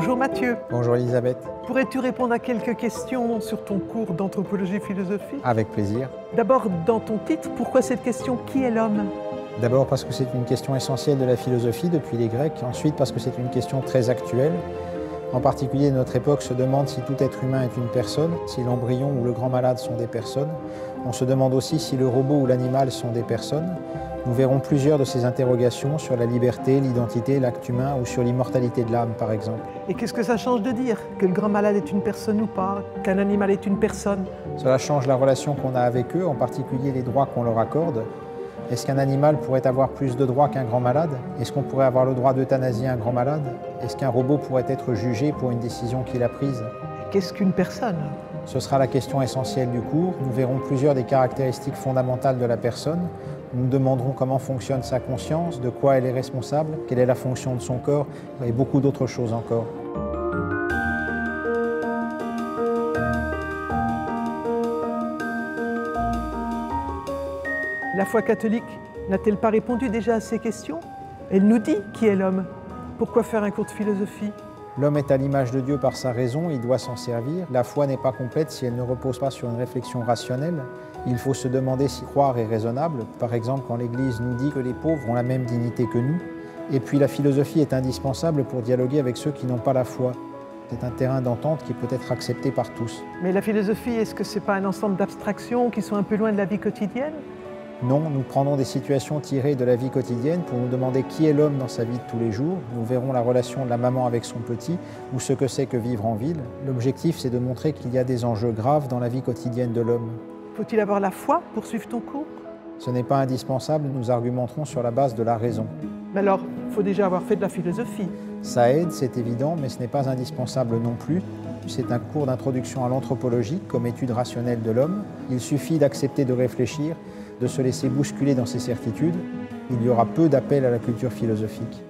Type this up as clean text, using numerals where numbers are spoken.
Bonjour Mathieu. Bonjour Elisabeth. Pourrais-tu répondre à quelques questions sur ton cours d'anthropologie-philosophie? Avec plaisir. D'abord, dans ton titre, pourquoi cette question « Qui est l'homme » ? D'abord parce que c'est une question essentielle de la philosophie depuis les Grecs, ensuite parce que c'est une question très actuelle. En particulier, notre époque se demande si tout être humain est une personne, si l'embryon ou le grand malade sont des personnes. On se demande aussi si le robot ou l'animal sont des personnes. Nous verrons plusieurs de ces interrogations sur la liberté, l'identité, l'acte humain ou sur l'immortalité de l'âme, par exemple. Et qu'est-ce que ça change de dire? Que le grand malade est une personne ou pas? Qu'un animal est une personne? Cela change la relation qu'on a avec eux, en particulier les droits qu'on leur accorde. Est-ce qu'un animal pourrait avoir plus de droits qu'un grand malade? Est-ce qu'on pourrait avoir le droit d'euthanasier un grand malade? Est-ce qu'un robot pourrait être jugé pour une décision qu'il a prise? Qu'est-ce qu'une personne? Ce sera la question essentielle du cours. Nous verrons plusieurs des caractéristiques fondamentales de la personne. Nous nous demanderons comment fonctionne sa conscience, de quoi elle est responsable, quelle est la fonction de son corps et beaucoup d'autres choses encore. La foi catholique n'a-t-elle pas répondu déjà à ces questions? Elle nous dit qui est l'homme. Pourquoi faire un cours de philosophie? L'homme est à l'image de Dieu par sa raison, il doit s'en servir. La foi n'est pas complète si elle ne repose pas sur une réflexion rationnelle. Il faut se demander si croire est raisonnable, par exemple quand l'Église nous dit que les pauvres ont la même dignité que nous. Et puis la philosophie est indispensable pour dialoguer avec ceux qui n'ont pas la foi. C'est un terrain d'entente qui peut être accepté par tous. Mais la philosophie, est-ce que ce n'est pas un ensemble d'abstractions qui sont un peu loin de la vie quotidienne? Non, nous prenons des situations tirées de la vie quotidienne pour nous demander qui est l'homme dans sa vie de tous les jours. Nous verrons la relation de la maman avec son petit ou ce que c'est que vivre en ville. L'objectif, c'est de montrer qu'il y a des enjeux graves dans la vie quotidienne de l'homme. Faut-il avoir la foi pour suivre ton cours? Ce n'est pas indispensable, nous argumenterons sur la base de la raison. Mais alors, il faut déjà avoir fait de la philosophie. Ça aide, c'est évident, mais ce n'est pas indispensable non plus. C'est un cours d'introduction à l'anthropologie comme étude rationnelle de l'homme. Il suffit d'accepter de réfléchir, de se laisser bousculer dans ses certitudes. Il y aura peu d'appel à la culture philosophique.